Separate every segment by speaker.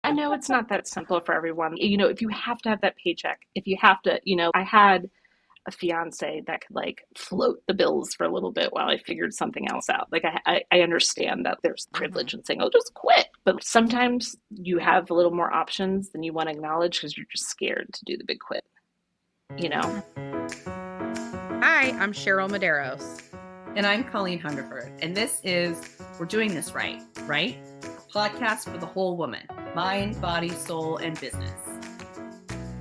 Speaker 1: I know it's not that simple for everyone. If you have to have that paycheck, if you have to, I had a fiance that could like float the bills for a little bit while I figured something else out. Like I understand that there's
Speaker 2: Hmm.
Speaker 1: privilege in saying, "Oh, just quit," but sometimes you have a little more options than you want to acknowledge because you're just scared to do the big quit. You know.
Speaker 3: Hi, I'm Cheryl Medeiros.
Speaker 2: And I'm Colleen Hungerford, and this is We're Doing This Right, right? A podcast for the whole woman, mind, body, soul, and business.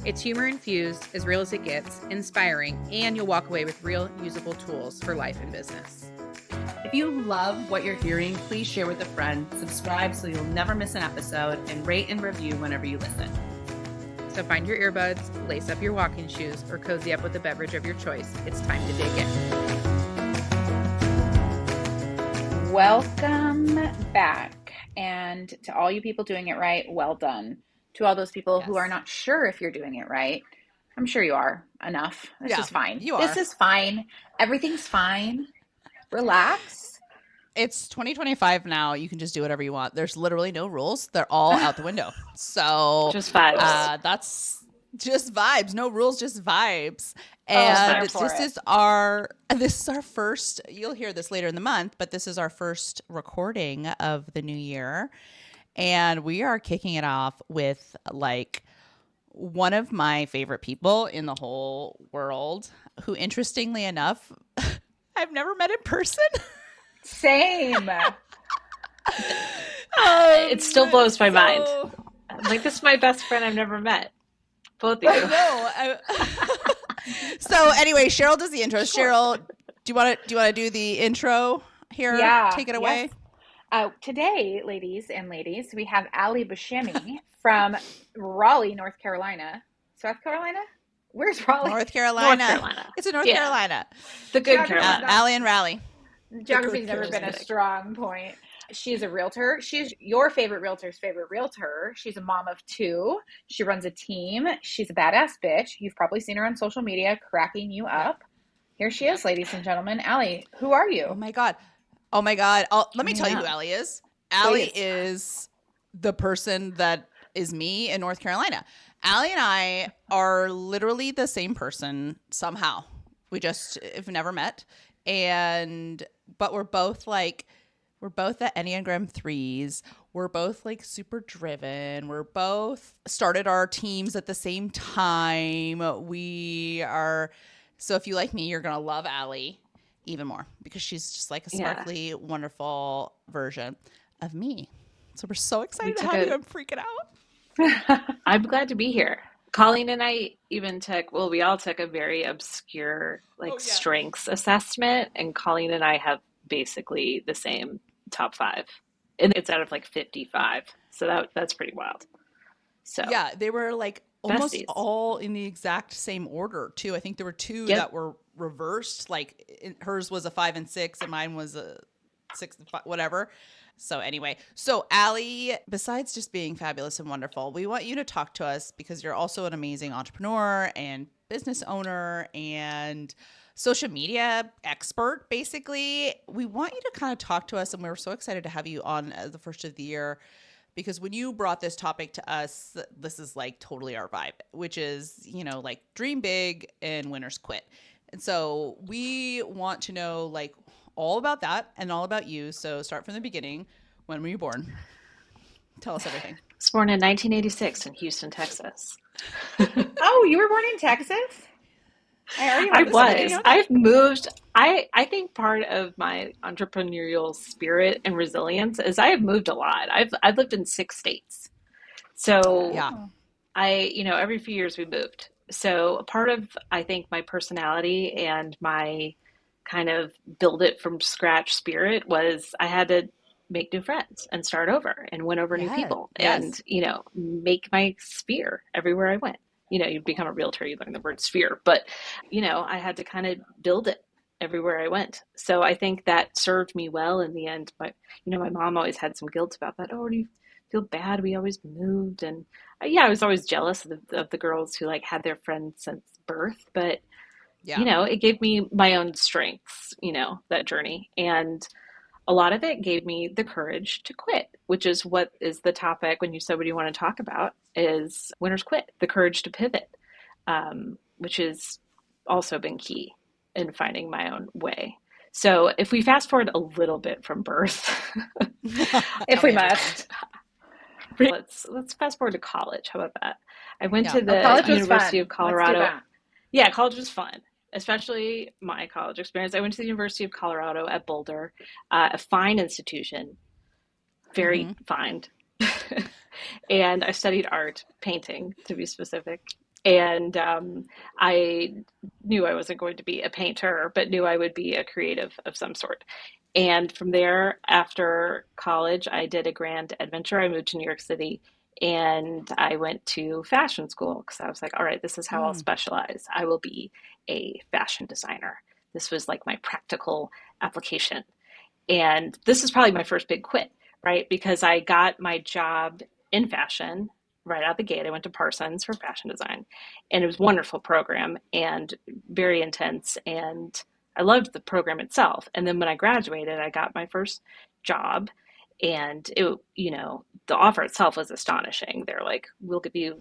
Speaker 3: It's humor infused, as real as it gets, inspiring, and you'll walk away with real usable tools for life and business.
Speaker 2: If you love what you're hearing, please share with a friend, subscribe so you'll never miss an episode, and rate and review whenever you listen.
Speaker 3: So find your earbuds, lace up your walking shoes, or cozy up with a beverage of your choice. It's time to dig in.
Speaker 4: Welcome back. And to all you people doing it right, well done. To all those people who are
Speaker 3: Yes.
Speaker 4: not sure if you're doing it right, I'm sure you are enough. This
Speaker 2: Yeah,
Speaker 4: is fine.
Speaker 2: you
Speaker 4: This
Speaker 2: are.
Speaker 4: is fine. Everything's fine. Relax.
Speaker 5: It's 2025 now. You can just do whatever you want. There's literally no rules. They're all out the window. So
Speaker 1: Just vibes.
Speaker 5: that's just vibes. No rules, just vibes.
Speaker 4: Oh, I'm
Speaker 5: And
Speaker 4: here for
Speaker 5: this
Speaker 4: it.
Speaker 5: is our first, you'll hear this later in the month, but this is our first recording of the new year. And we are kicking it off with like one of my favorite people in the whole world who, interestingly enough, I've never met in person.
Speaker 4: Same.
Speaker 1: It still blows my mind.
Speaker 5: So
Speaker 1: I'm like, this is my best friend I've never met. Both of
Speaker 5: I
Speaker 1: you.
Speaker 5: know. So anyway, Cheryl does the intro.
Speaker 4: Sure.
Speaker 5: Cheryl, do you want to do the intro here?
Speaker 4: Yeah.
Speaker 5: Take it away.
Speaker 4: Yes. Today, ladies, we have Alley Buscemi from Raleigh, North Carolina. South Carolina? Where's Raleigh?
Speaker 5: North Carolina.
Speaker 1: North Carolina.
Speaker 5: It's in North
Speaker 1: Yeah.
Speaker 5: Carolina.
Speaker 1: The good
Speaker 4: Geography's
Speaker 1: Carolina.
Speaker 5: Allie and Raleigh.
Speaker 4: Geography's never been a
Speaker 1: Kidding.
Speaker 4: strong point. She's a realtor. She's your favorite realtor's favorite realtor. She's a mom of two. She runs a team. She's a badass bitch. You've probably seen her on social media cracking you up. Here she is, ladies and gentlemen. Allie, who are
Speaker 5: Oh
Speaker 4: you?
Speaker 5: my God. Oh my God. Let me tell you who
Speaker 1: Yeah.
Speaker 5: Allie is. Allie
Speaker 4: Please.
Speaker 5: is the person that is me in North Carolina. Allie and I are literally the same person somehow. We just have never met. But we're both at Enneagram 3s. We're both like super driven. We're both started our teams at the same time. So if you like me, you're going to love Allie even more because she's just like a
Speaker 1: Yeah.
Speaker 5: sparkly, wonderful version of me. So we're so excited to
Speaker 1: took
Speaker 5: have
Speaker 1: a-
Speaker 5: you. I'm freaking out.
Speaker 1: I'm glad to be here. Colleen and I we all took a very obscure
Speaker 5: Oh, yeah.
Speaker 1: strengths assessment, and Colleen and I have basically the same top 5. And it's out of like 55. So that's pretty wild. So
Speaker 5: Yeah, they were like almost
Speaker 1: besties.
Speaker 5: all in the exact same order too. I think there were two
Speaker 1: Yep.
Speaker 5: that were reversed. Like hers was a 5 and 6, and mine was a 6 and 5, whatever. So anyway, so Allie, besides just being fabulous and wonderful, we want you to talk to us because you're also an amazing entrepreneur and business owner and social media expert. Basically, we want you to kind of talk to us, and we were so excited to have you on as the first of the year. Because when you brought this topic to us, this is like totally our vibe, which is, like dream big and winners quit. And so we want to know like all about that and all about you. So start from the beginning. When were you born? Tell us everything.
Speaker 1: I was born in 1986 in Houston, Texas.
Speaker 4: Oh, you were born in Texas? I already
Speaker 1: I
Speaker 4: went to
Speaker 1: was.
Speaker 4: school.
Speaker 1: I've moved. I think part of my entrepreneurial spirit and resilience is I have moved a lot. I've lived in 6 states. So
Speaker 5: Yeah.
Speaker 1: every few years we moved. So a part of, I think, my personality and my kind of build it from scratch spirit was I had to make new friends and start over and win over new
Speaker 5: Yes.
Speaker 1: people
Speaker 5: Yes.
Speaker 1: and, make my sphere everywhere I went. You become a realtor, you learn the word sphere, but, I had to kind of build it everywhere I went. So I think that served me well in the end. But, my mom always had some guilt about that. Oh, do you feel bad? We always moved. And yeah, I was always jealous of the girls who like had their friends since birth, but
Speaker 5: Yeah.
Speaker 1: it gave me my own strengths, that journey. And a lot of it gave me the courage to quit. which is what is the topic when you said, what do you want to talk about, is winners quit, the courage to pivot, which has also been key in finding my own way. So if we fast forward a little bit from birth,
Speaker 4: If we must.
Speaker 1: let's fast forward to college. How about that? I went to
Speaker 4: Oh,
Speaker 1: the
Speaker 4: college was
Speaker 1: University
Speaker 4: fun.
Speaker 1: of Colorado.
Speaker 4: Let's do that.
Speaker 1: Yeah, college was fun, especially my college experience. I went to the University of Colorado at Boulder, a fine institution, very fine. And I studied art, painting to be specific. And I knew I wasn't going to be a painter, but knew I would be a creative of some sort. And from there, after college, I did a grand adventure. I moved to New York City and I went to fashion school because I was like, all right, this is how I'll specialize. I will be a fashion designer. This was like my practical application. And this is probably my first big quit, right? Because I got my job in fashion right out the gate. I went to Parsons for fashion design, and it was a wonderful program and very intense. And I loved the program itself. And then when I graduated, I got my first job, and it, the offer itself was astonishing. They're like, we'll give you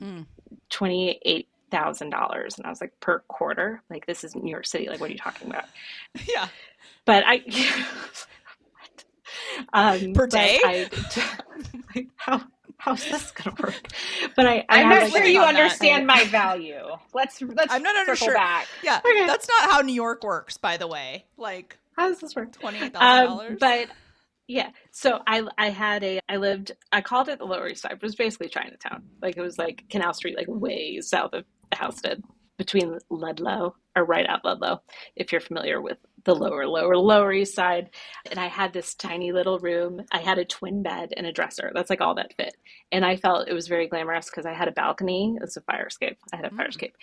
Speaker 1: $28,000. And I was like, per quarter? Like, this is New York City. Like, what are you talking about?
Speaker 5: Yeah.
Speaker 1: But
Speaker 5: per day?
Speaker 1: Like, how's this gonna work? But
Speaker 4: I'm
Speaker 1: had
Speaker 4: not sure you understand my value. Let's
Speaker 5: I'm not
Speaker 4: circle
Speaker 5: sure.
Speaker 4: back.
Speaker 5: Yeah,
Speaker 1: okay.
Speaker 5: That's not how New York works, by the way. Like,
Speaker 1: how does this work?
Speaker 5: $28,000.
Speaker 1: But yeah, so I called it the Lower East Side. It was basically Chinatown. Like, it was like Canal Street, like way south of Houston, between Ludlow, or right out Ludlow, if you're familiar with the lower East Side. And I had this tiny little room. I had a twin bed and a dresser. That's like all that fit. And I felt it was very glamorous because I had a balcony. It was a fire escape. I had a fire escape.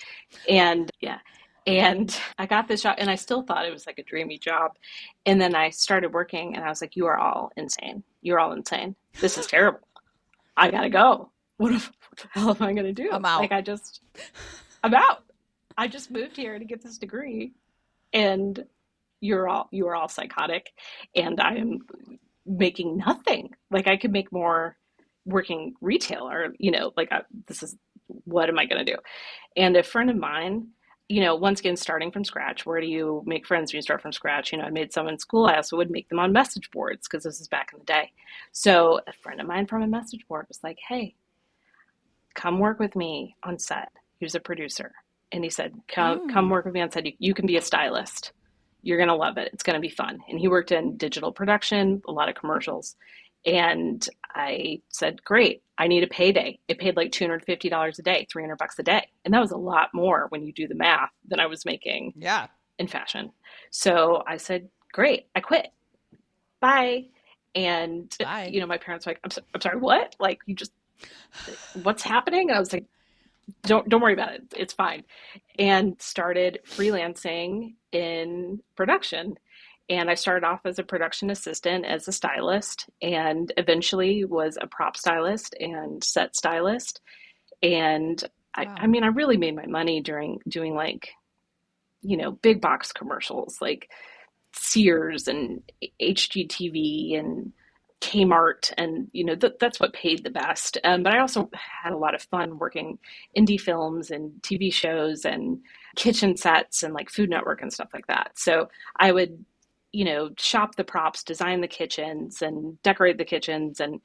Speaker 1: And yeah. And I got this job, and I still thought it was like a dreamy job. And then I started working, and I was like, you are all insane. You're all insane. This is terrible. I gotta go. What the hell am I gonna do?
Speaker 5: I'm out.
Speaker 1: Like, I'm out. I just moved here to get this degree, and you are all psychotic, and I am making nothing. Like, I could make more working retail, or what am I going to do? And a friend of mine, once again, starting from scratch, where do you make friends when you start from scratch? I made some in school. I also would make them on message boards because this is back in the day. So a friend of mine from a message board was like, hey, come work with me on set. He was a producer. And he said, come work with me on set. You can be a stylist. You're going to love it. It's going to be fun. And he worked in digital production, a lot of commercials. And I said, great, I need a payday. It paid like $250 a day, $300 a day. And that was a lot more when you do the math than I was making in fashion. So I said, great, I quit. Bye. And, my parents were like, I'm sorry, what? Like, what's happening? And I was like, don't worry about it. It's fine. And started freelancing in production. And I started off as a production assistant, as a stylist, and eventually was a prop stylist and set stylist. And wow. I really made my money during doing big box commercials like Sears and HGTV and Kmart, and that's what paid the best. But I also had a lot of fun working indie films and TV shows and kitchen sets and like Food Network and stuff like that. So I would shop the props, design the kitchens and decorate the kitchens, and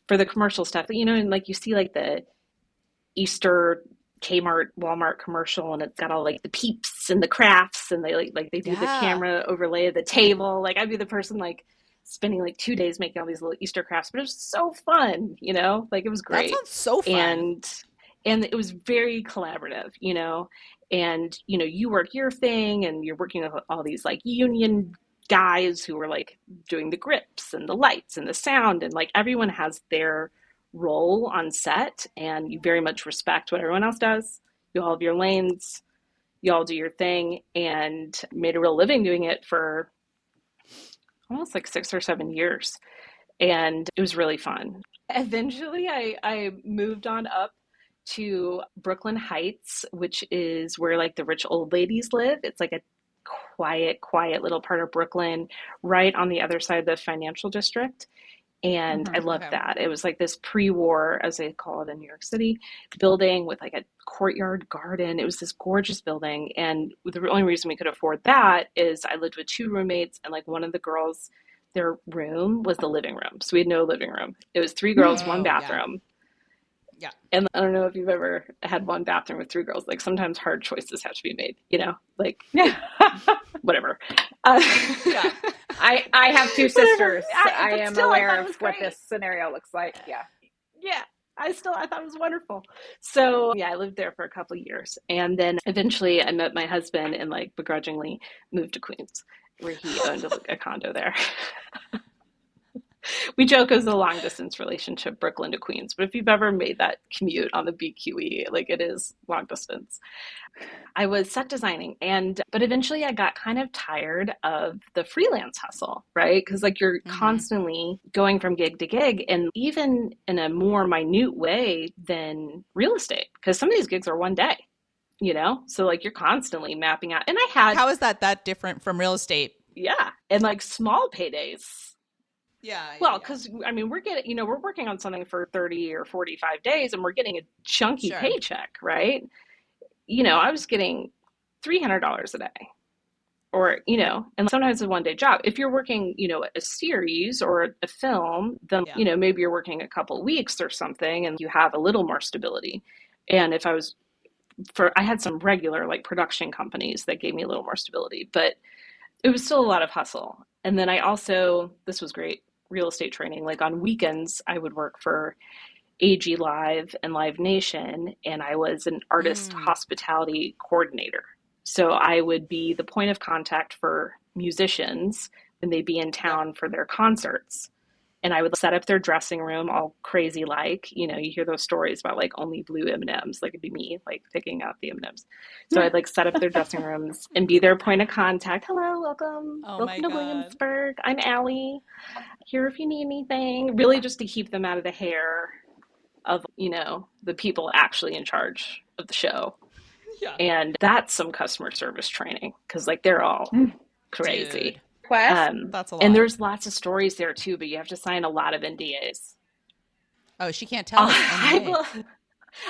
Speaker 1: for the commercial stuff, and like you see like the Easter Kmart Walmart commercial, and it's got all like the peeps and the crafts, and they they do the camera overlay of the table. Like, I'd be the person like spending like 2 days making all these little Easter crafts, but it was so fun, like it was great.
Speaker 5: That sounds so fun.
Speaker 1: And it was very collaborative, and you work your thing, and you're working with all these like union guys who were like doing the grips and the lights and the sound, and like everyone has their role on set, and you very much respect what everyone else does. You all have your lanes, you all do your thing, and made a real living doing it for almost like 6 or 7 years. And it was really fun. Eventually I moved on up to Brooklyn Heights, which is where like the rich old ladies live. It's like a quiet little part of Brooklyn, right on the other side of the financial district. And I loved
Speaker 5: Okay.
Speaker 1: that. It was like this pre-war, as they call it in New York City, building with like a courtyard garden. It was this gorgeous building. And the only reason we could afford that is I lived with two roommates, and like one of the girls, their room was the living room. So we had no living room. It was three girls, one
Speaker 5: Oh, yeah.
Speaker 1: bathroom.
Speaker 5: Yeah.
Speaker 1: And I don't know if you've ever had one bathroom with three girls. Like sometimes hard choices have to be made, you know, like whatever.
Speaker 5: Yeah.
Speaker 4: I have two sisters.
Speaker 1: But
Speaker 4: I am
Speaker 1: still, I thought
Speaker 4: aware
Speaker 1: it
Speaker 4: of
Speaker 1: was
Speaker 4: what
Speaker 1: great.
Speaker 4: this scenario looks like. Yeah.
Speaker 1: Yeah, I thought it was wonderful. So yeah, I lived there for a couple of years, and then eventually I met my husband and like begrudgingly moved to Queens, where he owned a condo there. We joke it was a long distance relationship, Brooklyn to Queens, but if you've ever made that commute on the BQE, like it is long distance. I was set designing, but eventually I got kind of tired of the freelance hustle, right? Because like you're constantly going from gig to gig, and even in a more minute way than real estate, because some of these gigs are one day, you know? So like you're constantly mapping out. And I had,
Speaker 5: How is that different from real estate?
Speaker 1: yeah, and like small paydays.
Speaker 5: Yeah.
Speaker 1: Well, because I mean, we're working on something for 30 or 45 days and we're getting a chunky
Speaker 5: Sure.
Speaker 1: paycheck, right? You know, I was getting $300 a day, or, you know, and sometimes a 1 day job. If you're working, you know, a series or a film, then,
Speaker 5: Yeah.
Speaker 1: you know, maybe you're working a couple weeks or something and you have a little more stability. And if I had some regular like production companies that gave me a little more stability, but it was still a lot of hustle. And then this was great real estate training. Like on weekends, I would work for AG Live and Live Nation, and I was an artist hospitality coordinator. So I would be the point of contact for musicians when they'd be in town for their concerts. And I would set up their dressing room all crazy like, you know, you hear those stories about like only blue M&Ms, like it'd be me like picking out the M&Ms. So I'd like set up their dressing rooms and be their point of contact. Hello, welcome.
Speaker 5: Oh
Speaker 1: Welcome
Speaker 5: my
Speaker 1: to
Speaker 5: God.
Speaker 1: Williamsburg. I'm Alley. Here if you need anything. Really just to keep them out of the hair of, you know, the people actually in charge of the show.
Speaker 5: Yeah.
Speaker 1: And that's some customer service training because like they're all crazy.
Speaker 5: Dude,
Speaker 4: That's
Speaker 5: a lot.
Speaker 1: And there's lots of stories there too, but you have to sign a lot of NDAs.
Speaker 5: Oh, she can't tell us.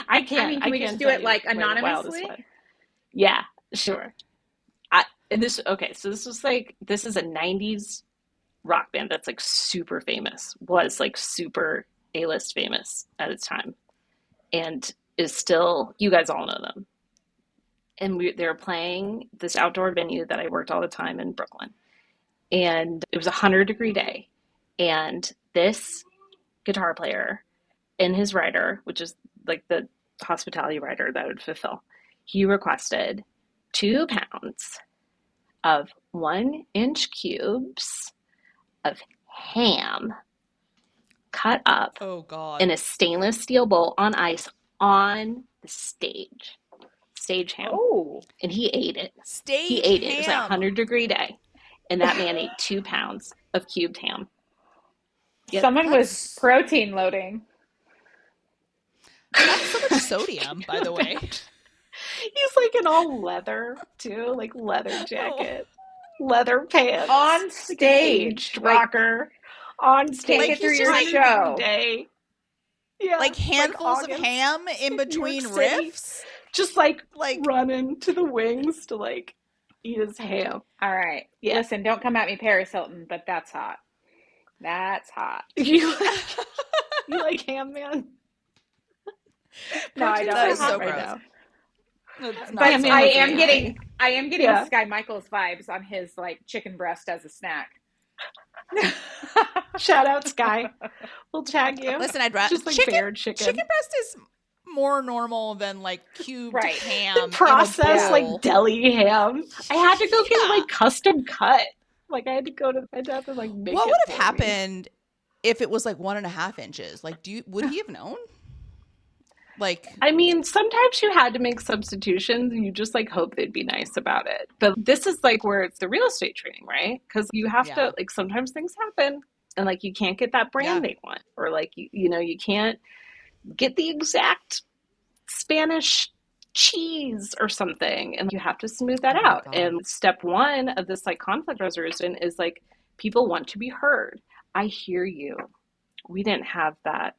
Speaker 1: I can't.
Speaker 4: I mean, can we
Speaker 1: can't
Speaker 4: just do
Speaker 1: tell
Speaker 4: it
Speaker 1: you
Speaker 4: like
Speaker 1: my wildest
Speaker 4: anonymously?
Speaker 1: one. Yeah, sure. So this is a 90s rock band that's like super famous, was like super A-list famous at its time, and is still, you guys all know them. And they were playing this outdoor venue that I worked all the time in Brooklyn. And it was a 100-degree day. And this guitar player in his rider, which is like the hospitality rider that would fulfill, he requested 2 pounds of 1-inch cubes of ham cut up
Speaker 5: Oh God.
Speaker 1: in a stainless steel bowl on ice on the stage. Stage ham.
Speaker 4: Oh.
Speaker 1: And he ate it.
Speaker 5: Stage
Speaker 1: He ate it. It was a
Speaker 5: ham.
Speaker 1: 100-degree day. And that man ate 2 pounds of cubed ham. Yep.
Speaker 4: Someone was protein loading.
Speaker 5: That's so much sodium, by the way.
Speaker 1: He's like in all leather too, like leather jacket, leather pants.
Speaker 4: On stage.
Speaker 1: Like rocker. On stage.
Speaker 4: Take it through
Speaker 5: he's
Speaker 4: your
Speaker 5: just
Speaker 4: show.
Speaker 1: Day. Yeah.
Speaker 5: Like handfuls
Speaker 1: like
Speaker 5: of ham in between
Speaker 1: York City.
Speaker 5: riffs.
Speaker 1: Just like running to the wings to like eat his ham.
Speaker 4: All right.
Speaker 1: Yeah.
Speaker 4: Listen, don't come at me, Paris Hilton, but that's hot. That's hot.
Speaker 1: You like ham, man?
Speaker 4: No, I don't.
Speaker 5: That is
Speaker 1: Hot
Speaker 5: so
Speaker 1: right
Speaker 5: gross.
Speaker 1: now.
Speaker 4: But I am getting
Speaker 1: Yeah.
Speaker 4: Sky Michaels vibes on his like chicken breast as a snack.
Speaker 1: Shout out Sky. We'll tag you.
Speaker 5: Listen, I'd rather
Speaker 1: just like bare chicken.
Speaker 5: Chicken breast is more normal than like cubed ham.
Speaker 1: Processed like deli ham. I had to go get it like custom cut. Like I had to go to my dad and like make
Speaker 5: What
Speaker 1: it
Speaker 5: would
Speaker 1: for
Speaker 5: have
Speaker 1: me.
Speaker 5: happened if it was like 1.5 inches? Like, would he have known? Like,
Speaker 1: I mean, sometimes you had to make substitutions and you just like hope they'd be nice about it. But this is like where it's the real estate training, right? Because you have to, like, sometimes things happen and like you can't get that brand they want, or like, you know, you can't get the exact Spanish cheese or something, and you have to smooth that out. And step one of this like conflict resolution is like, people want to be heard. I hear you. we didn't have that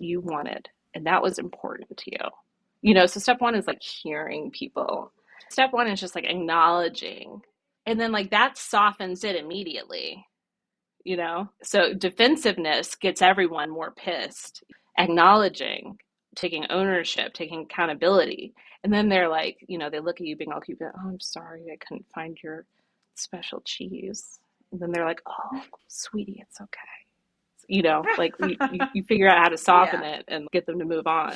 Speaker 1: you wanted. And that was important to you. So step one is like hearing people. Step one is just like acknowledging. And then like that softens it immediately, So defensiveness gets everyone more pissed. Acknowledging, taking ownership, taking accountability. And then they're like, they look at you being all cute, oh, I'm sorry, I couldn't find your special cheese. And then they're like, oh, sweetie, it's okay. Like you figure out how to soften it and get them to move on.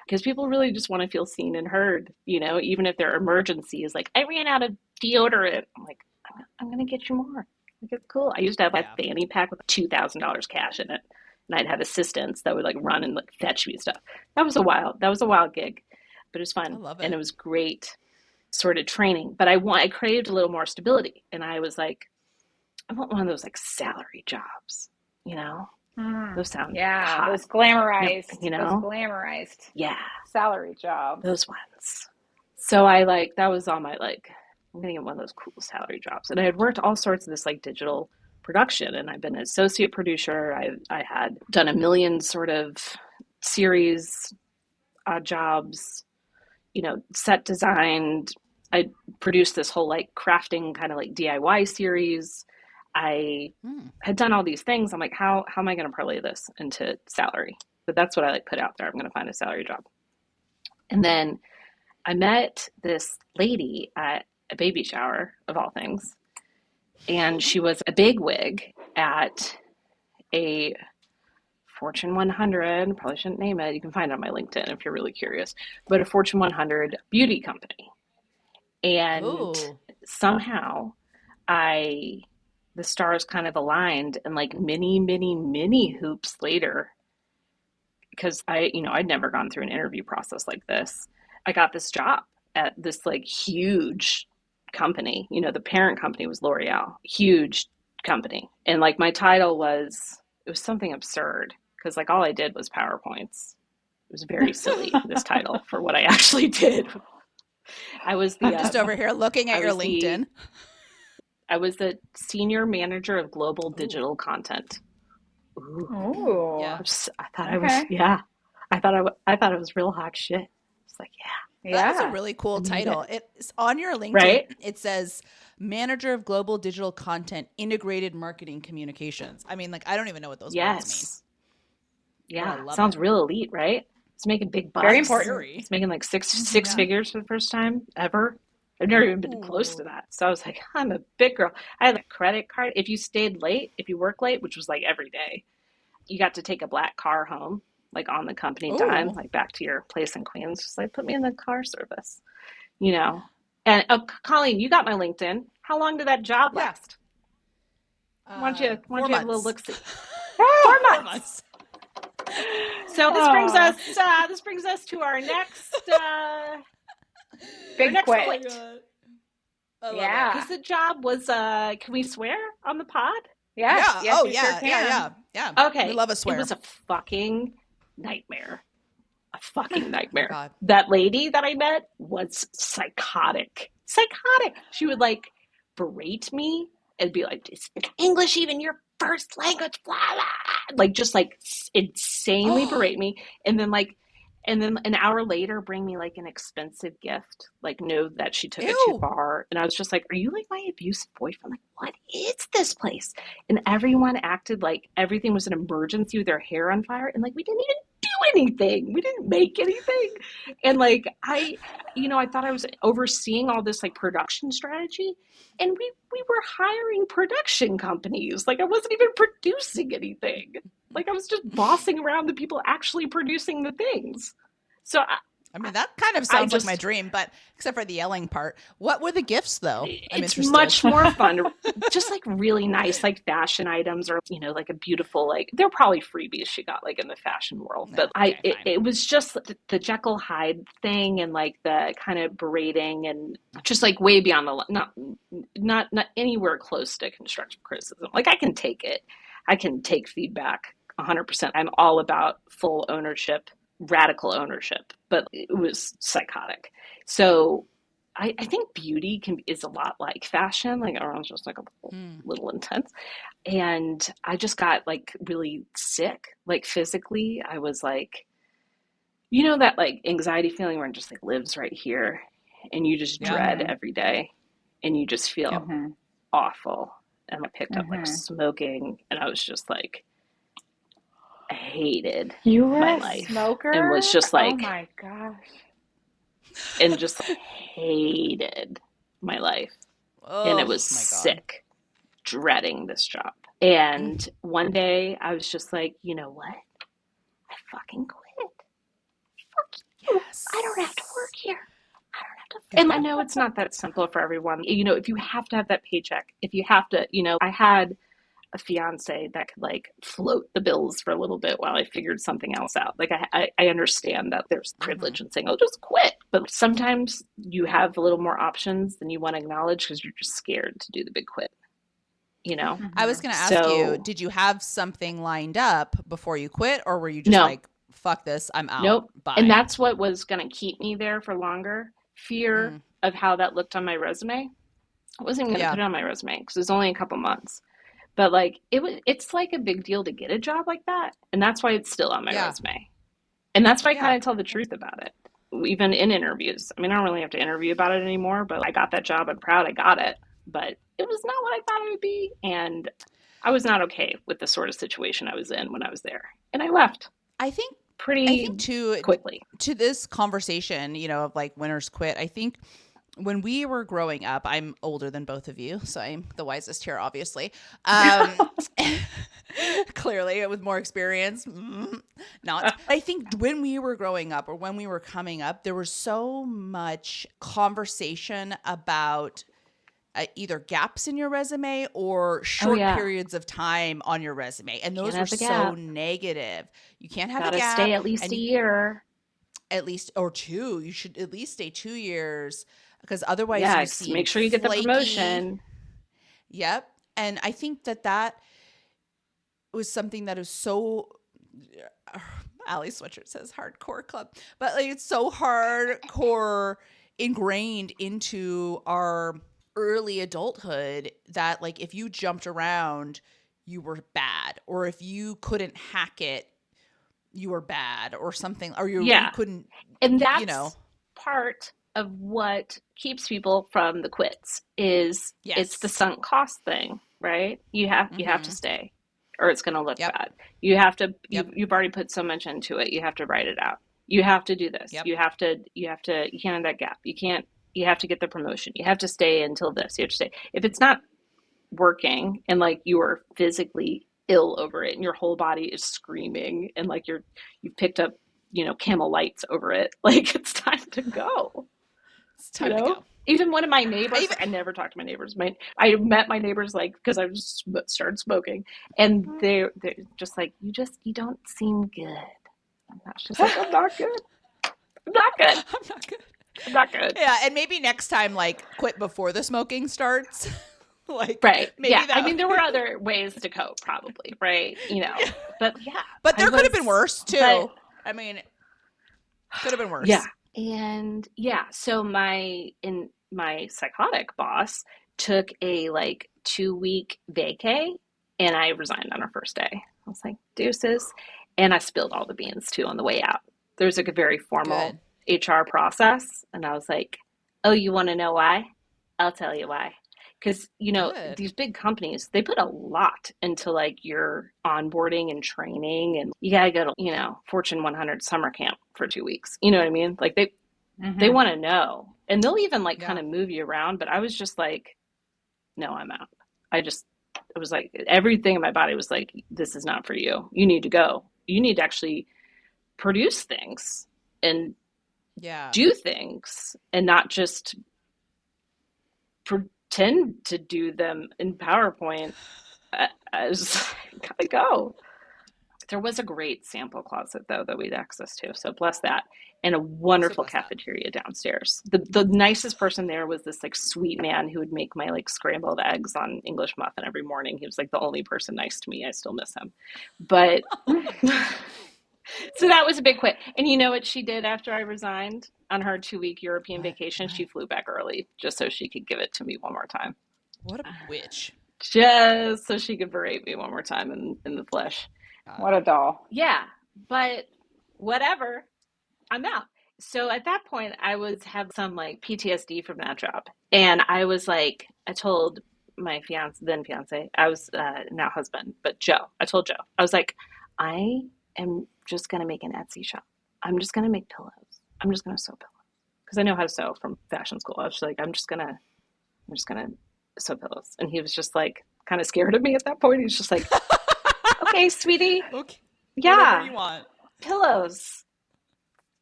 Speaker 1: Because people really just want to feel seen and heard, even if their emergency is like, I ran out of deodorant. I'm like, I'm going to get you more. Like, it's cool. I used to have a fanny pack with $2,000 cash in it. And I'd have assistants that would like run and like fetch me stuff. That was a wild gig, but it was fun.
Speaker 5: I love it.
Speaker 1: And it was great sort of training. But I craved a little more stability. And I was like, I want one of those like salary jobs, Those sound hot.
Speaker 4: Those glamorized,
Speaker 1: those
Speaker 4: glamorized
Speaker 1: salary
Speaker 4: jobs.
Speaker 1: Those ones. So that was on my like, I'm gonna get one of those cool salary jobs. And I had worked all sorts of this like digital production, and I've been an associate producer. I had done a million sort of series, odd jobs, set designed. I produced this whole like crafting kind of like DIY series. I had done all these things. I'm like, how am I going to parlay this into salary? But that's what I like put out there. I'm going to find a salary job. And then I met this lady at a baby shower of all things. And she was a bigwig at a Fortune 100, probably shouldn't name it. You can find it on my LinkedIn if you're really curious, but a Fortune 100 beauty company. And somehow the stars kind of aligned, and like many hoops later, because I'd never gone through an interview process like this. I got this job at this like huge company. The parent company was L'Oreal, huge company. And like my title it was something absurd, because like all I did was PowerPoints. It was very silly, this title, for what I actually did. I was
Speaker 5: I'm just over here looking at your LinkedIn.
Speaker 1: I was the senior manager of global digital content.
Speaker 4: Ooh.
Speaker 5: Yeah.
Speaker 1: I thought it was real hot shit. It's like,
Speaker 5: That's a really cool title. It's on your LinkedIn.
Speaker 1: Right?
Speaker 5: It says manager of global digital content, integrated marketing communications. I mean, like, I don't even know what those words mean.
Speaker 1: Yeah. Sounds real elite, right? It's making big bucks.
Speaker 4: Very important.
Speaker 1: It's making like six figures for the first time ever. I've never even been close to that. So I was like, I'm a big girl. I had a credit card. If you stayed late, if you worked late, which was like every day, you got to take a black car home, like on the company dime, like back to your place in Queens. Just like, put me in the car service, And Colleen, you got my LinkedIn. How long did that job last? Why don't you have a little look-see? 4 months. So this brings us to our next
Speaker 4: big quit.
Speaker 1: Because the job was can we swear on the pod?
Speaker 4: Yes.
Speaker 5: Yeah.
Speaker 4: Yes,
Speaker 5: Yeah.
Speaker 1: Okay.
Speaker 5: We love a swear.
Speaker 1: It was a fucking nightmare.
Speaker 5: Oh, God.
Speaker 1: That lady that I met was psychotic. She would like berate me and be like, is English even your first language? Blah, blah. Like just like insanely berate me. And then an hour later bring me like an expensive gift, like know that she took it too far. And I was just like, are you like my abusive boyfriend? Like, what is this place? And everyone acted like everything was an emergency with their hair on fire. And like, we didn't even do anything. We didn't make anything. And like, I thought I was overseeing all this like production strategy, and we were hiring production companies. Like I wasn't even producing anything. Like I was just bossing around the people actually producing the things. So
Speaker 5: I mean, that kind of sounds like my dream, but except for the yelling part. What were the gifts, though? I'm interested.
Speaker 1: Much more fun. Just like really nice, like fashion items, or like a beautiful, like they're probably freebies she got like in the fashion world. But it was just the Jekyll Hyde thing, and like the kind of berating, and just like way beyond the not anywhere close to constructive criticism. Like I can take it. I can take feedback 100%. I'm all about full ownership, radical ownership, but it was psychotic. So I think beauty is a lot like fashion. Like everyone's just like a little intense. And I just got like really sick, like physically. I was like, you know, that like anxiety feeling where it just like lives right here and you just
Speaker 5: Yeah.
Speaker 1: dread every day and you just feel
Speaker 4: Mm-hmm.
Speaker 1: awful. And I picked up like
Speaker 4: Mm-hmm.
Speaker 1: smoking and I was just like, I hated
Speaker 4: You were
Speaker 1: my
Speaker 4: a
Speaker 1: life and was
Speaker 4: smoker?
Speaker 1: just
Speaker 4: Oh
Speaker 1: like,
Speaker 4: my gosh.
Speaker 1: and just hated my life. And it
Speaker 5: Oh
Speaker 1: was
Speaker 5: my God.
Speaker 1: sick, dreading this job.
Speaker 5: Mm.
Speaker 1: And one day I was just like, you know what? I fucking quit. Fuck you. I don't have to work
Speaker 5: Yes.
Speaker 1: here. I don't have to. And I know it's not that simple for everyone. You know, if you have to have that paycheck, if you have to, you know, I had a fiance that could like float the bills for a little bit while I figured something else out. Like I understand that there's
Speaker 5: Mm-hmm.
Speaker 1: privilege in saying, "Oh, just quit," but sometimes you have a little more options than you want to acknowledge because you're just scared to do the big quit. You know.
Speaker 5: I was
Speaker 4: Mm-hmm.
Speaker 5: going to ask you,
Speaker 1: So
Speaker 5: did you have something lined up before you quit, or were you just
Speaker 1: no,
Speaker 5: like, fuck this, I'm out,
Speaker 1: nope. And
Speaker 5: bye?
Speaker 1: that's what was going to keep me there for longer. Fear
Speaker 5: Mm.
Speaker 1: of how that looked on my resume. I wasn't even going to
Speaker 5: Yeah.
Speaker 1: put it on my resume because it was only a couple months. But like it's like a big deal to get a job like that, and that's why it's still on my
Speaker 5: Yeah.
Speaker 1: resume. And that's why I
Speaker 5: Yeah.
Speaker 1: kind of tell the truth about it, even in interviews. I mean, I don't really have to interview about it anymore, but I got that job. I'm proud I got it, but it was not what I thought it would be, and I was not okay with the sort of situation I was in when I was there, and I left
Speaker 5: I think I
Speaker 1: pretty
Speaker 5: think
Speaker 1: quickly.
Speaker 5: to this conversation, you know, of like winners quit, I think when we were growing up, I'm older than both of you, so I'm the wisest here, obviously. Um, clearly, with more experience, not. I think when we were growing up or when we were coming up, there was so much conversation about either gaps in your resume or
Speaker 1: Oh
Speaker 5: short
Speaker 1: yeah,
Speaker 5: periods of time on your resume. And
Speaker 1: can't
Speaker 5: those were
Speaker 1: have the
Speaker 5: so
Speaker 1: gap.
Speaker 5: negative. You can't have
Speaker 1: Got
Speaker 5: a
Speaker 1: to stay
Speaker 5: gap
Speaker 1: at least
Speaker 5: and
Speaker 1: a
Speaker 5: you
Speaker 1: year.
Speaker 5: at least, or two, you should at least stay 2 years because otherwise
Speaker 1: Yeah,
Speaker 5: you seem
Speaker 1: make sure you get the
Speaker 5: flaky.
Speaker 1: promotion.
Speaker 5: Yep. And I think that that was something that is so Ali Sweatshirt says hardcore club, but like it's so hardcore ingrained into our early adulthood that like if you jumped around, you were bad, or if you couldn't hack it, you were bad, or something, or you
Speaker 1: Yeah,
Speaker 5: couldn't,
Speaker 1: and
Speaker 5: you know.
Speaker 1: that's part of what keeps people from the quits is it's the
Speaker 5: Yes.
Speaker 1: sunk cost thing, right? You have to
Speaker 5: Mm-hmm.
Speaker 1: stay or it's going to look
Speaker 5: Yep.
Speaker 1: bad. You have to
Speaker 5: Yep.
Speaker 1: you've already put so much into it. You have to write it out. You have to do this.
Speaker 5: Yep.
Speaker 1: You can't have that gap. You have to get the promotion. You have to stay until this. You have to stay. If it's not working and like you are physically ill over it and your whole body is screaming and like you've picked up, you know, Camel lights over it, like it's time to go,
Speaker 5: It's
Speaker 1: you
Speaker 5: time to
Speaker 1: know.
Speaker 5: go.
Speaker 1: Even one of my
Speaker 5: I
Speaker 1: neighbors,
Speaker 5: even
Speaker 1: I never talked to my neighbors. I met my neighbors like because I started smoking, and they're just like you don't seem good. And I was just like I'm not good. I'm not good.
Speaker 5: I'm not good.
Speaker 1: I'm not good.
Speaker 5: Yeah, and maybe next time like quit before the smoking starts. Like
Speaker 1: Right. Yeah.
Speaker 5: maybe
Speaker 1: I
Speaker 5: that
Speaker 1: mean, there were other ways to cope, probably. Right. You know,
Speaker 5: yeah.
Speaker 1: but yeah,
Speaker 5: But
Speaker 1: I
Speaker 5: there could have been
Speaker 1: was,
Speaker 5: worse
Speaker 1: but
Speaker 5: too. I mean, could have been
Speaker 1: yeah.
Speaker 5: worse.
Speaker 1: And yeah, so my psychotic boss took a like 2 week vacay and I resigned on her first day. I was like, deuces. And I spilled all the beans too on the way out. There's like a very formal
Speaker 5: Good.
Speaker 1: HR process. And I was like, oh, you want to know why? I'll tell you why. Because, you know,
Speaker 5: Good.
Speaker 1: these big companies, they put a lot into like your onboarding and training, and you gotta go to, you know, Fortune 100 summer camp for 2 weeks. You know what I mean? Like they
Speaker 4: Mm-hmm.
Speaker 1: want to know, and they'll even like kind
Speaker 5: Yeah.
Speaker 1: of move you around. But I was just like, no, I'm out. It was like everything in my body was like, this is not for you. You need to go. You need to actually produce things and
Speaker 5: Yeah.
Speaker 1: do things and not just pretend to do them in PowerPoint. I was gotta go. There was a great sample closet though that we'd access to, so bless that, and a
Speaker 5: So
Speaker 1: wonderful
Speaker 5: bless that.
Speaker 1: cafeteria downstairs. The nicest person there was this like sweet man who would make my like scrambled eggs on English muffin every morning. He was like the only person nice to me. I still miss him, but so that was a big quit. And you know what she did after I resigned on her 2 week European
Speaker 5: What?
Speaker 1: vacation? She
Speaker 5: What?
Speaker 1: flew back early just so she could give it to me one more time.
Speaker 5: What a witch.
Speaker 1: just so she could berate me one more time in the flesh.
Speaker 4: What a doll.
Speaker 1: Yeah, but whatever, I'm out. So at that point, I was have some like PTSD from that job, and I was like, I told my fiance, I was now husband, but Joe. I told Joe, I was like, I am just gonna make an Etsy shop. I'm just gonna make pillows. I'm just gonna sew pillows because I know how to sew from fashion school. I was like, I'm just gonna sew pillows, and he was just like kind of scared of me at that point. He's just like, okay, sweetie,
Speaker 5: Okay.
Speaker 1: yeah,
Speaker 5: Whatever you want.
Speaker 1: pillows.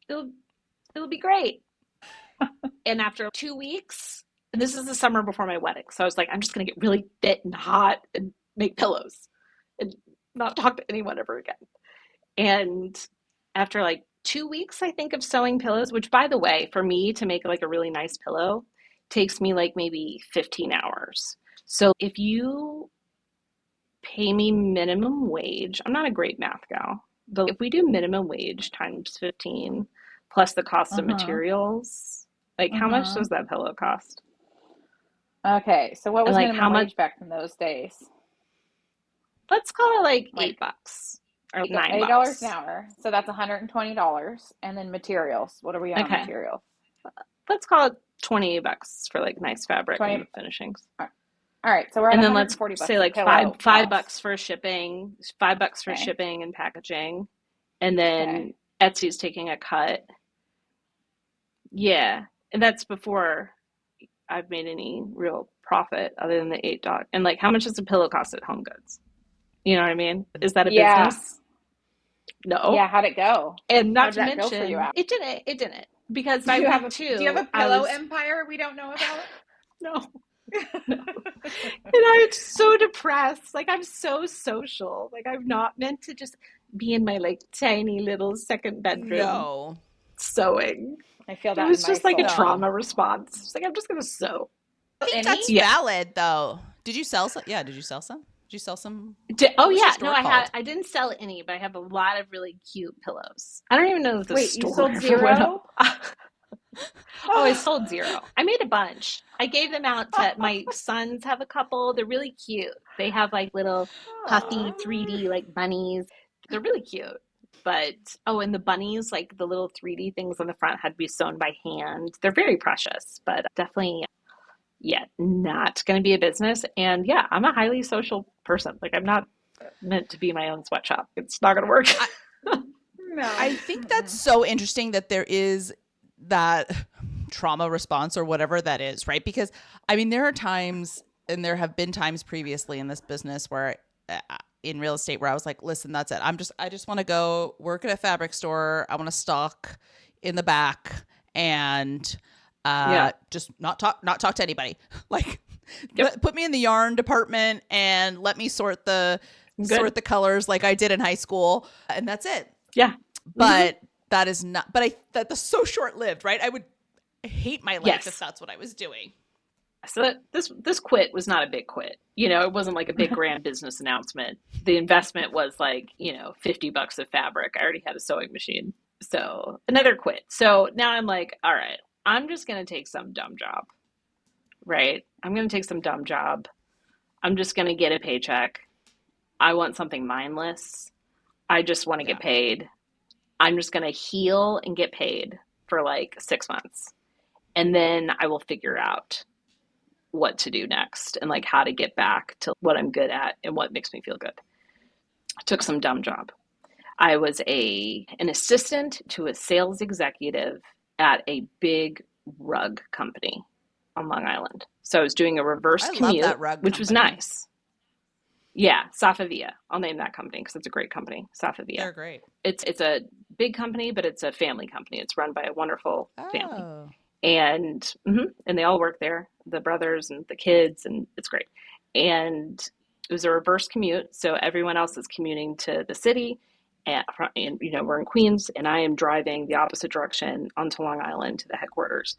Speaker 1: It'll it'll be great. And after 2 weeks, and this is the summer before my wedding, so I was like, I'm just gonna get really fit and hot and make pillows and not talk to anyone ever again. And after like 2 weeks, I think, of sewing pillows, which by the way, for me to make like a really nice pillow takes me like maybe 15 hours. So if you pay me minimum wage, I'm not a great math gal, but if we do minimum wage times 15 plus the cost of materials, like how much does that pillow cost?
Speaker 4: Okay, so what
Speaker 1: And
Speaker 4: was
Speaker 1: like
Speaker 4: minimum
Speaker 1: how much?
Speaker 4: wage back in those days?
Speaker 1: Let's call it like
Speaker 4: Like
Speaker 1: $8 or
Speaker 4: so
Speaker 1: $9.
Speaker 4: $8 an hour. So that's $120. And then materials. What are we on
Speaker 1: Okay,
Speaker 4: materials?
Speaker 1: let's call it $28 for like nice fabric
Speaker 4: 20.
Speaker 1: and finishings.
Speaker 4: All right, so we're at
Speaker 1: And then let's
Speaker 4: 140 bucks
Speaker 1: say
Speaker 4: a
Speaker 1: like
Speaker 4: pillow
Speaker 1: five
Speaker 4: cost.
Speaker 1: bucks for shipping, $5 for
Speaker 4: Okay.
Speaker 1: shipping and packaging, and then
Speaker 4: Okay.
Speaker 1: Etsy's taking a cut. Yeah, and that's before I've made any real profit other than the $8. And like, how much does a pillow cost at Home Goods? You know what I mean? Is that a
Speaker 4: Yeah.
Speaker 1: business? No.
Speaker 4: Yeah, how'd it go?
Speaker 1: And
Speaker 4: How
Speaker 1: not
Speaker 4: did
Speaker 1: to
Speaker 4: that go for you,
Speaker 1: mention,
Speaker 4: Al?
Speaker 1: it didn't. It didn't because
Speaker 4: Do
Speaker 1: by
Speaker 4: you have
Speaker 1: week
Speaker 4: a do you have
Speaker 1: two,
Speaker 4: a pillow empire we don't know about?
Speaker 1: no, no. And I'm so depressed. Like I'm so social. Like I'm not meant to just be in my like tiny little second bedroom
Speaker 5: No.
Speaker 1: sewing.
Speaker 4: I feel
Speaker 1: It
Speaker 4: that
Speaker 1: was
Speaker 4: in my
Speaker 1: just like a
Speaker 4: soul.
Speaker 1: trauma response. It's like I'm just gonna sew.
Speaker 5: I think
Speaker 4: Any?
Speaker 5: that's
Speaker 1: Yeah.
Speaker 5: valid though. Did you sell some? Yeah, did you sell some? Did you sell some?
Speaker 1: Oh
Speaker 5: What was
Speaker 1: yeah,
Speaker 5: your
Speaker 1: no,
Speaker 5: store
Speaker 1: I
Speaker 5: called?
Speaker 1: I didn't sell any, but I have a lot of really cute pillows. I don't even know if the
Speaker 4: Wait, you
Speaker 1: store
Speaker 4: sold
Speaker 1: ever went
Speaker 4: zero?
Speaker 1: up. Oh, I sold zero. I made a bunch. I gave them out to my sons have a couple. They're really cute. They have like little puffy 3D like bunnies. They're really cute. But oh, and the bunnies, like the little 3D things on the front had to be sewn by hand. They're very precious, but definitely yeah, not going to be a business. And yeah, I'm a highly social person. Like I'm not meant to be my own sweatshop. It's not going to work.
Speaker 4: No.
Speaker 5: I think that's so interesting that there is that trauma response or whatever that is, right? Because I mean, there are times, and there have been times previously in this business where in real estate where I was like, listen, that's it. I just want to go work at a fabric store. I want to stock in the back and
Speaker 1: Yeah.
Speaker 5: just not talk to anybody. Like
Speaker 1: Yep.
Speaker 5: put me in the yarn department and let me sort the colors like I did in high school, and that's it.
Speaker 1: Yeah.
Speaker 5: But that is not, but that's so short lived, right? I would hate my life
Speaker 1: Yes.
Speaker 5: if that's what I was doing.
Speaker 1: So this quit was not a big quit. You know, it wasn't like a big grand business announcement. The investment was like, $50 of fabric. I already had a sewing machine. So another quit. So now I'm like, all right, I'm just going to take some dumb job, right? I'm going to take some dumb job. I'm just going to get a paycheck. I want something mindless. I just want to get paid. I'm just going to heal and get paid for like 6 months. And then I will figure out what to do next and like how to get back to what I'm good at and what makes me feel good. I took some dumb job. I was an assistant to a sales executive at a big rug company on Long Island. So I was doing a reverse
Speaker 5: I love
Speaker 1: commute,
Speaker 5: that rug
Speaker 1: which was
Speaker 5: company.
Speaker 1: nice. Yeah, Safavia. I'll name that company because it's a great company. Safavia.
Speaker 5: They're great.
Speaker 1: It's a big company, but it's a family company. It's run by a wonderful family.
Speaker 5: Oh.
Speaker 1: And and they all work there, the brothers and the kids, and it's great. And it was a reverse commute, so everyone else is commuting to the city, and we're in Queens, and I am driving the opposite direction onto Long Island to the headquarters.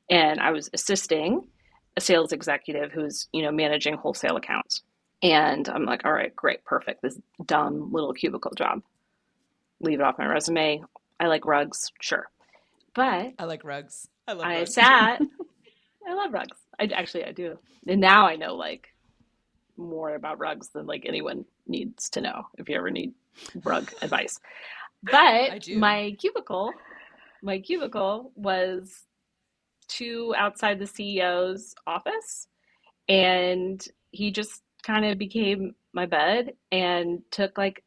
Speaker 1: And I was assisting a sales executive who's managing wholesale accounts. And I'm like, all right, great, perfect. This dumb little cubicle job. Leave it off my resume. I like rugs, sure. But
Speaker 5: I like rugs. I love
Speaker 1: I
Speaker 5: rugs.
Speaker 1: sat. I love rugs. I do. And now I know like more about rugs than like anyone needs to know if you ever need rug advice. But
Speaker 5: I do.
Speaker 1: my cubicle was two outside the CEO's office, and he just kind of became my bud and took like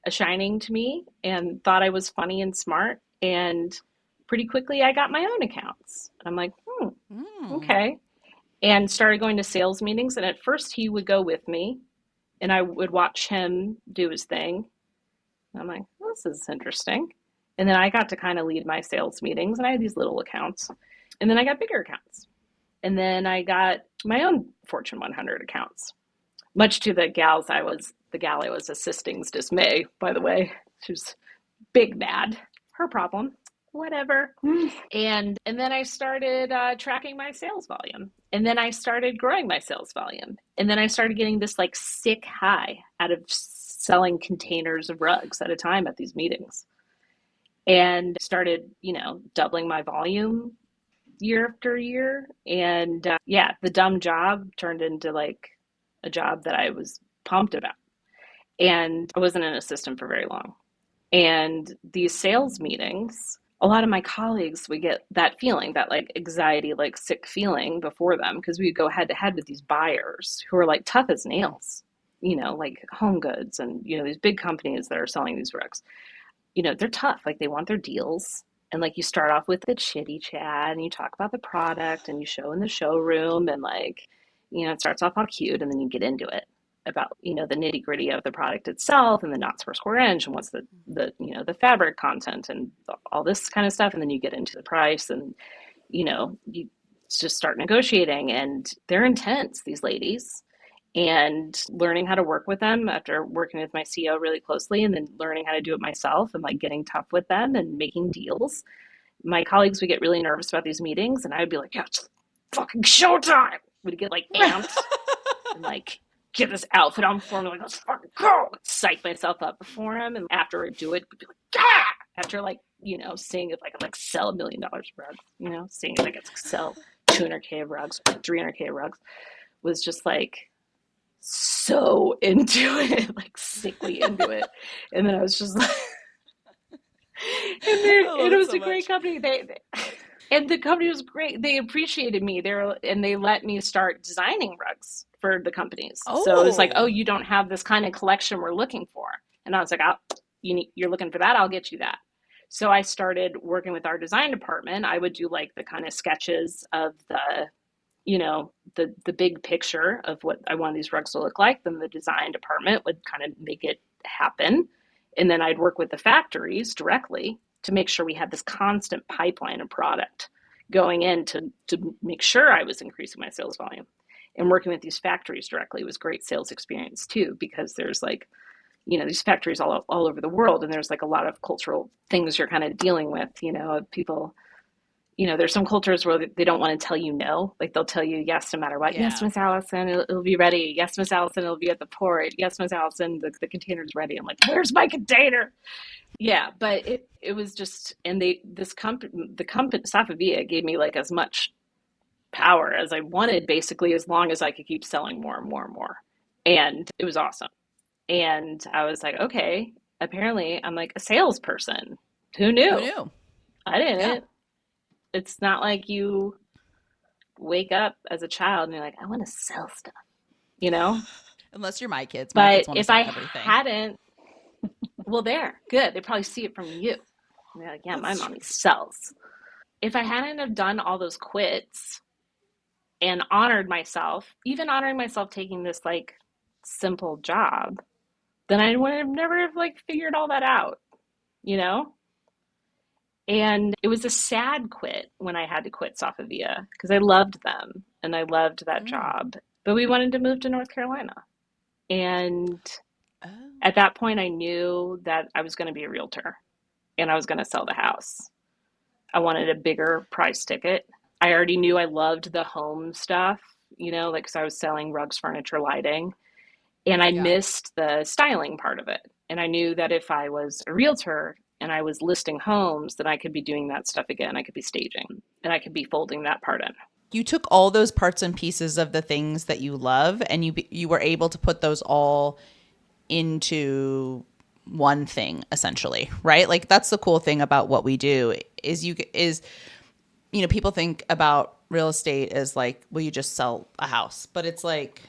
Speaker 1: a shining to me and thought I was funny and smart. And pretty quickly I got my own accounts. I'm like, okay. And started going to sales meetings. And at first he would go with me and I would watch him do his thing. I'm like, well, this is interesting. And then I got to kind of lead my sales meetings, and I had these little accounts. And then I got bigger accounts. And then I got my own Fortune 100 accounts, much to the gal I was assisting's dismay, by the way. She was big mad. Her problem. Whatever. And then I started tracking my sales volume. And then I started growing my sales volume. And then I started getting this like sick high out of selling containers of rugs at a time at these meetings. And started, doubling my volume year after year. And the dumb job turned into like a job that I was pumped about. And I wasn't an assistant for very long. And these sales meetings, a lot of my colleagues would get that feeling, that like anxiety, like sick feeling before them, because we would go head to head with these buyers who are like tough as nails, like Home Goods and, these big companies that are selling these rugs. They're tough. Like they want their deals. And like you start off with the chitty chat and you talk about the product and you show in the showroom and like, it starts off all cute and then you get into it about, the nitty gritty of the product itself and the knots per square inch and what's the fabric content and all this kind of stuff. And then you get into the price and, you just start negotiating, and they're intense, these ladies. And learning how to work with them after working with my CEO really closely, and then learning how to do it myself and like getting tough with them and making deals. My colleagues would get really nervous about these meetings, and I would be like, yeah, it's fucking showtime. We'd get like amped and like get this outfit on for him, like, let's fucking go. Psych myself up before him, and after I do it, I'd be like, yeah. After like, seeing if I could like sell $1 million of rugs, seeing if I could sell 200K of rugs, 300K of rugs, was just like so into it, like sickly into it. And then I was just like, and it was so a great company. And the company was great. They appreciated me there, and they let me start designing rugs for the companies. So it was like, oh, you don't have this kind of collection we're looking for. And I was like, you're looking for that? I'll get you that. So I started working with our design department. I would do like the kind of sketches of the big picture of what I want these rugs to look like. Then the design department would kind of make it happen. And then I'd work with the factories directly to make sure we had this constant pipeline of product going in to make sure I was increasing my sales volume. And working with these factories directly was great sales experience too, because there's like, these factories all over the world, and there's like a lot of cultural things you're kind of dealing with, people. There's some cultures where they don't want to tell you no. Like they'll tell you yes no matter what. Yeah. Yes, Miss Allison, it'll be ready. Yes, Miss Allison, it'll be at the port. Yes, Miss Allison, the container's ready. I'm like, where's my container? Yeah, but it was just, and the company Safavia gave me like as much power as I wanted, basically, as long as I could keep selling more and more and more. And it was awesome. And I was like, okay, apparently I'm like a salesperson. Who knew? I didn't. Yeah. It's not like you wake up as a child and you're like, I want to sell stuff,
Speaker 5: Unless you're my kids.
Speaker 1: But
Speaker 5: kids want to
Speaker 1: if
Speaker 5: sell
Speaker 1: I
Speaker 5: everything.
Speaker 1: hadn't, well, there, good. They probably see it from you. And they're like, yeah, my mommy sells. If I hadn't have done all those quits and honored myself, even honoring myself taking this like simple job, then I would have never have like figured all that out, And it was a sad quit when I had to quit Safavia, because I loved them and I loved that job. But we wanted to move to North Carolina. And at that point, I knew that I was going to be a realtor and I was going to sell the house. I wanted a bigger price ticket. I already knew I loved the home stuff, like, because I was selling rugs, furniture, lighting. And I missed the styling part of it. And I knew that if I was a realtor and I was listing homes, that I could be doing that stuff again. I could be staging and I could be folding that part in.
Speaker 5: you took all those parts and pieces of the things that you love, and you were able to put those all into one thing, essentially, right? Like that's the cool thing about what we do is people think about real estate as like, well, you just sell a house, but it's like,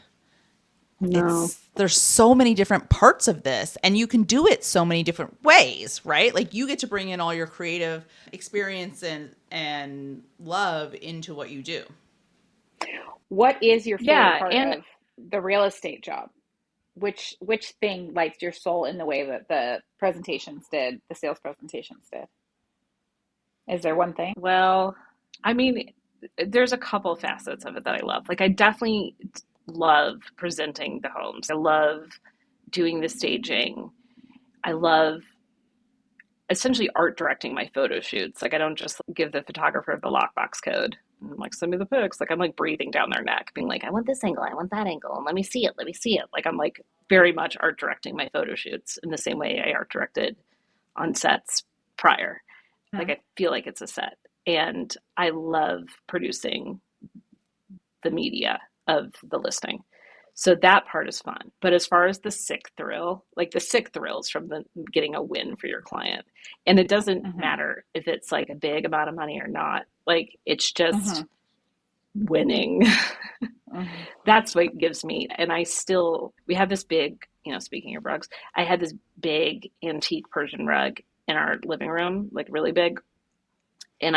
Speaker 1: No.
Speaker 5: there's so many different parts of this, and you can do it so many different ways, right? Like you get to bring in all your creative experience and love into what you do.
Speaker 4: What is your favorite
Speaker 1: Yeah,
Speaker 4: part
Speaker 1: and
Speaker 4: of the real estate job? Which thing lights your soul in the way that the presentations did, the sales presentations did? Is there one thing?
Speaker 1: well, I mean, there's a couple facets of it that I love. Like I definitely love presenting the homes. I love doing the staging. I love essentially art directing my photo shoots. Like I don't just give the photographer the lockbox code. I'm like, send me the pics. Like I'm like breathing down their neck, being like, I want this angle, I want that angle, and let me see it, let me see it. Like I'm like very much art directing my photo shoots in the same way I art directed on sets prior. Like I feel like it's a set. And I love producing the media of the listing. So that part is fun. But as far as the sick thrill, like the sick thrills from the getting a win for your client. And it doesn't matter if it's like a big amount of money or not. Like it's just winning. That's what gives me. And we have this big, speaking of rugs, I had this big antique Persian rug in our living room, like really big. And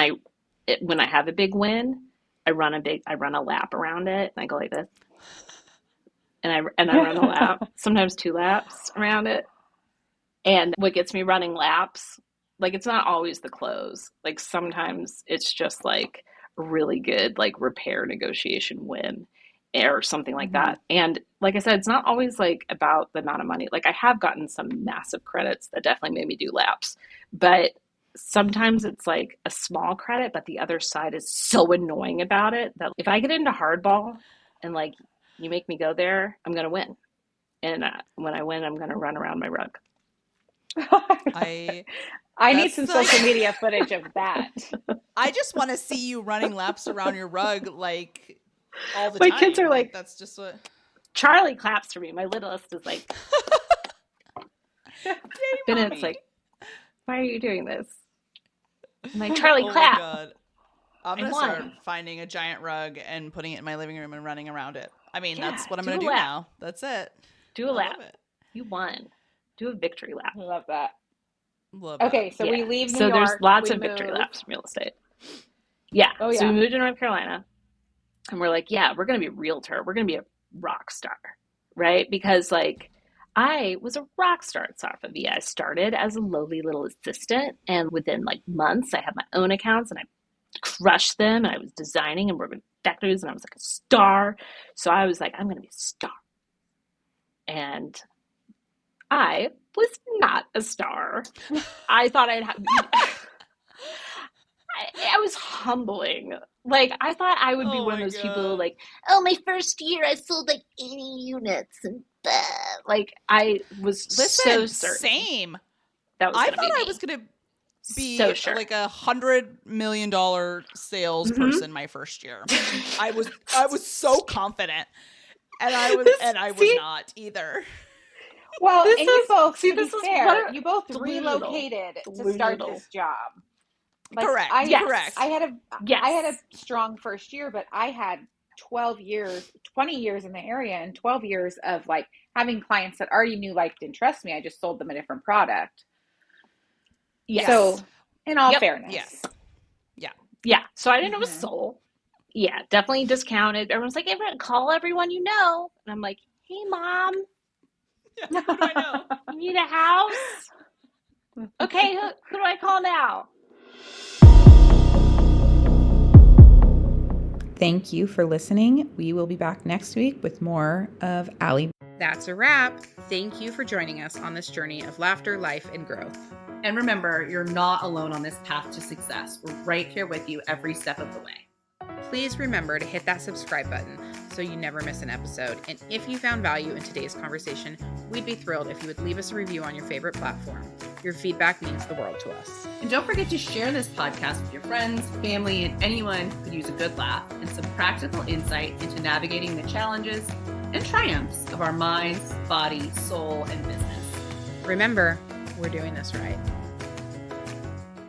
Speaker 1: when I have a big win, I run a lap around it, and I go like this. And I run a lap, sometimes 2 laps around it. And what gets me running laps, like it's not always the close. Like sometimes it's just like a really good like repair negotiation win or something like that. And like I said, it's not always like about the amount of money. Like I have gotten some massive credits that definitely made me do laps, but sometimes it's like a small credit, but the other side is so annoying about it that if I get into hardball and like you make me go there, I'm going to win. And when I win, I'm going to run around my rug.
Speaker 4: I need some social media footage of that.
Speaker 5: I just want to see you running laps around your rug like all the
Speaker 1: time.
Speaker 5: My
Speaker 1: kids are like,
Speaker 5: that's just what
Speaker 1: Charlie claps for me. My littlest is like, then it's like, why are you doing this? I'm like, Charlie, clap.
Speaker 5: My God. I'm going to start finding a giant rug and putting it in my living room and running around it. I mean, that's what I'm going to do now. That's it.
Speaker 1: Do a lap. You won. Do a victory lap.
Speaker 4: I love that.
Speaker 5: Love that.
Speaker 4: Okay, so we leave New York.
Speaker 1: So there's lots of victory laps in real estate. Yeah.
Speaker 4: Oh, yeah.
Speaker 1: So we moved to North Carolina, and we're like, yeah, we're going to be a realtor. We're going to be a rock star, right? Because like I was a rock star at Sarfavia. I started as a lowly little assistant, and within like months, I had my own accounts, and I crushed them, and I was designing and working with factories, and I was like a star. So I was like, I'm going to be a star. And I was not a star. I thought I'd have... I was humbling. Like, I thought I would be one of those people like, oh, my first year I sold like 80 units. And like, I was so certain.
Speaker 5: Same.
Speaker 1: That was
Speaker 5: I thought I
Speaker 1: me.
Speaker 5: was going to be
Speaker 1: so sure.
Speaker 5: like $100 million salesperson my first year. I was so confident. And I was not either.
Speaker 4: Well, and you both, to be fair, you both relocated to start this job. Like,
Speaker 5: correct. Correct.
Speaker 4: I had a strong first year, but I had 20 years in the area and 12 years of like having clients that already knew, liked, and trust me. I just sold them a different product.
Speaker 1: Yes.
Speaker 4: So, in all fairness.
Speaker 5: Yes. Yeah.
Speaker 1: Yeah. So I didn't have a soul. Yeah. Definitely discounted. Everyone's like, call everyone you know. And I'm like, hey, Mom.
Speaker 5: Yeah, who do I know?
Speaker 1: You need a house? Okay. Who do I call now?
Speaker 6: Thank you for listening. We will be back next week with more of Alley.
Speaker 3: That's a wrap. Thank you for joining us on this journey of laughter, life, and growth.
Speaker 2: And remember, you're not alone on this path to success. We're right here with you every step of the way.
Speaker 3: Please remember to hit that subscribe button so you never miss an episode. And if you found value in today's conversation, we'd be thrilled if you would leave us a review on your favorite platform. Your feedback means the world to us.
Speaker 2: And don't forget to share this podcast with your friends, family, and anyone who could use a good laugh and some practical insight into navigating the challenges and triumphs of our minds, body, soul, and business.
Speaker 3: Remember, we're doing this right.